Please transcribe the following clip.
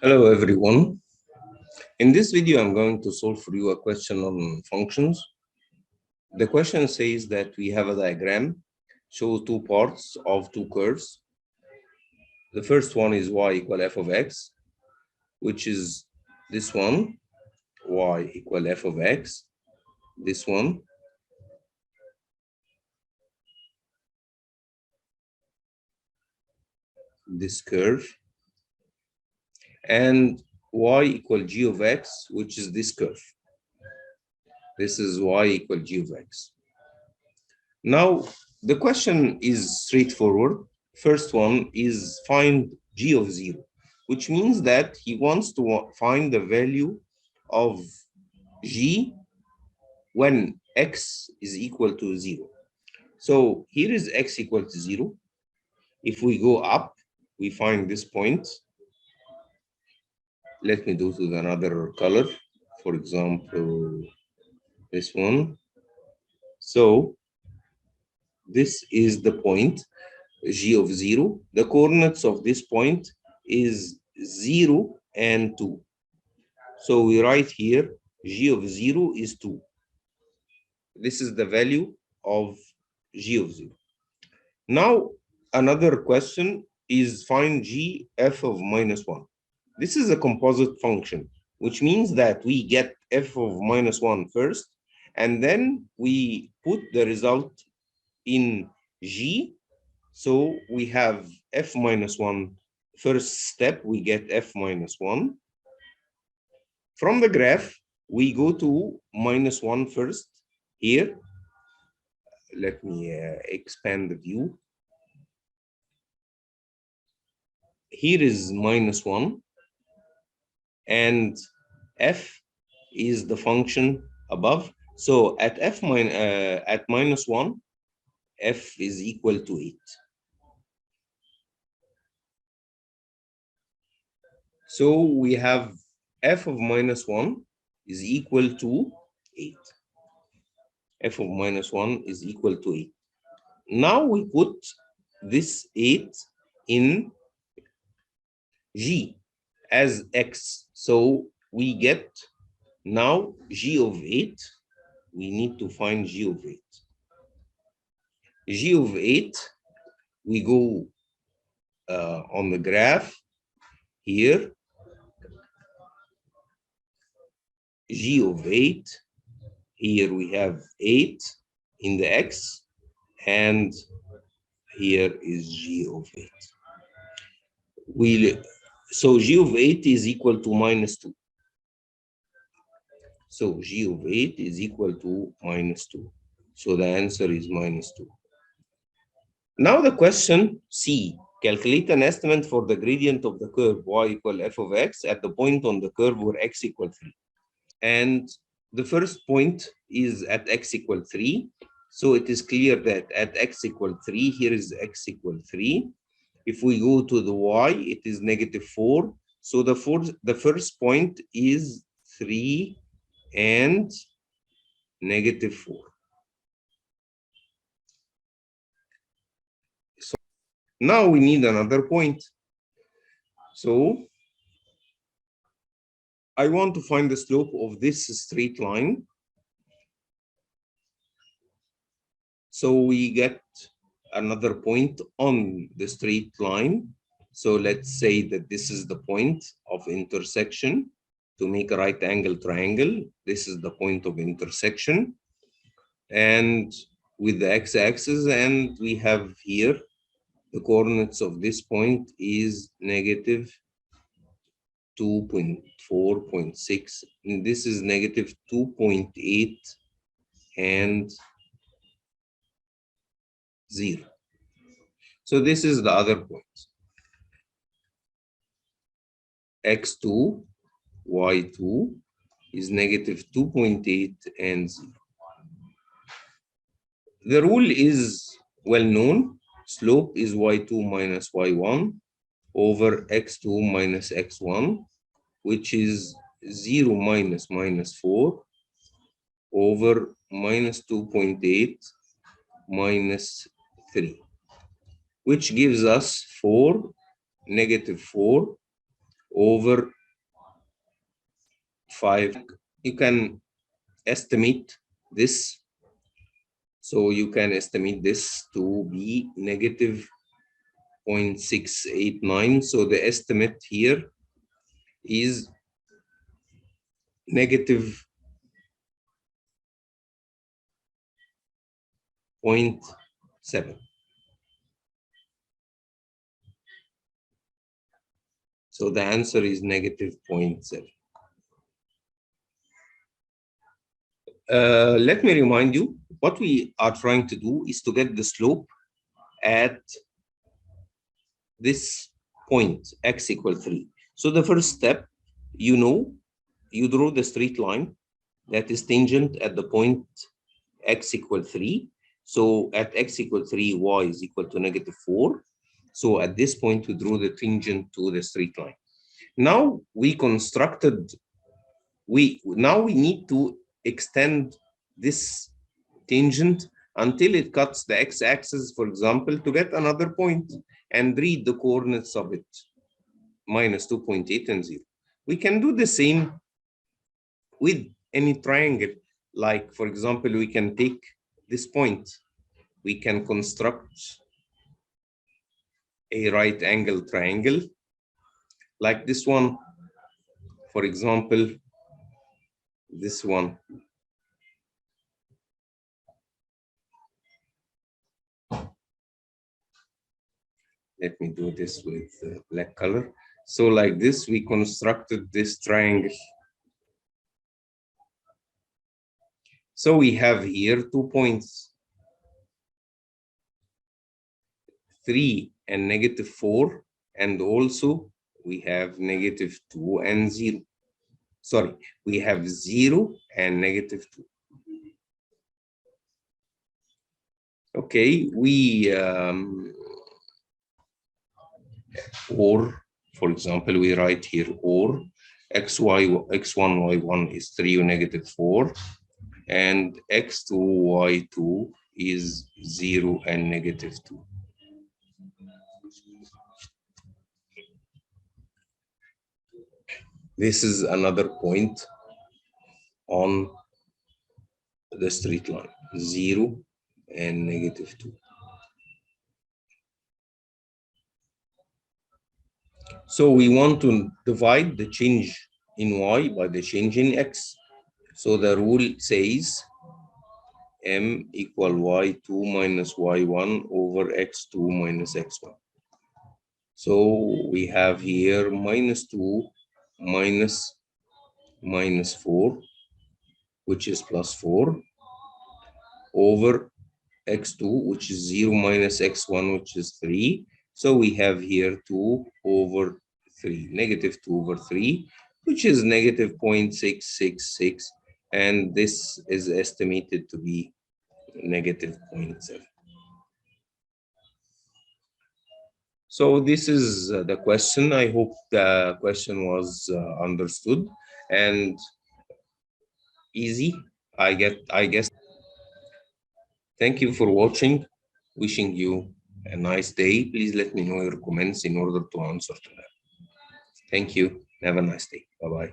Hello everyone. In this video, I'm going to solve for you a question on functions. The question says that we have a diagram, shows two parts of two curves. The first one is y equal f of x, which is this one, y equal f of x, this one. This curve. And y equal g of x, which is this curve. This is y equal g of x. Now, the question is straightforward. First one is find g of 0, which means that he wants to find the value of g when x is equal to 0. So here is x equal to 0. If we go up, we find this point. Let me do it with another color. For example, this one. So this is the point g of 0. The coordinates of this point is 0 and 2. So we write here g of 0 is 2. This is the value of g of 0. Now another question is find g f of minus 1. This is a composite function, which means that we get f of minus 1 first, and then we put the result in g. So we have f minus 1. First step, we get f minus 1. From the graph, we go to minus 1 first. Here, let me expand the view. Here is minus 1. And f is the function above. So at at minus 1, f is equal to 8. So we have f of minus 1 is equal to 8. F of minus 1 is equal to 8. Now we put this 8 in g as x. So we get now g of 8. We need to find g of 8. G of 8, we go on the graph here. G of 8, here we have 8 in the x, and here is g of 8. So g of 8 is equal to minus 2. So g of 8 is equal to minus 2. So the answer is minus 2. Now the question C, calculate an estimate for the gradient of the curve y equal f of x at the point on the curve where x equal 3. And the first point is at x equal 3. So it is clear that at x equal 3, here is x equal 3. If we go to the y, it is negative 4. So the first point is 3 and negative 4. So now we need another point. So I want to find the slope of this straight line. So we get another point on the straight line. So let's say that this is the point of intersection. To make a right angle triangle, this is the point of intersection. And with the x-axis, and we have here the coordinates of this point is negative 2.4.6. And this is negative 2.8 and 0. So this is the other point. x2, y2 is negative 2.8 and 0. The rule is well known. Slope is y2 minus y1 over x2 minus x1, which is 0 minus minus 4 over minus 2.8 minus 3, which gives us 4, negative 4 over 5. You can estimate this. So you can estimate this to be negative 0.689. So the estimate here is negative 0.7. So the answer is negative 0.7. Let me remind you, what we are trying to do is to get the slope at this point, x equal 3. So the first step, you draw the straight line that is tangent at the point x equal 3. So at x equal 3, y is equal to negative 4. So at this point, we draw the tangent to the straight line. Now we need to extend this tangent until it cuts the x-axis, for example, to get another point and read the coordinates of it, minus 2.8 and 0. We can do the same with any triangle. Like, for example, we can take this point. We can construct a right angle triangle like this one. For example, this one. Let me do this with black color. So like this, we constructed this triangle. So we have here 2 points, 3 and negative 4, and also we have negative 2 and 0. Sorry, we have 0 and negative 2. Okay, or, for example, we write here or x1, y1 is 3 or negative 4, and x2, y2 is 0 and negative 2. This is another point on the straight line, 0 and negative 2. So we want to divide the change in y by the change in x. So the rule says m equal y2 minus y1 over x2 minus x1. So we have here minus 2 minus 4, which is plus 4, over x2, which is 0 minus x1, which is 3. So we have here 2 over 3, negative 2 over 3, which is negative 0.666, and this is estimated to be negative 0.7. So this is the question. I hope the question was understood and easy. I guess. Thank you for watching. Wishing you a nice day. Please let me know your comments in order to answer to them. Thank you. Have a nice day. Bye-bye.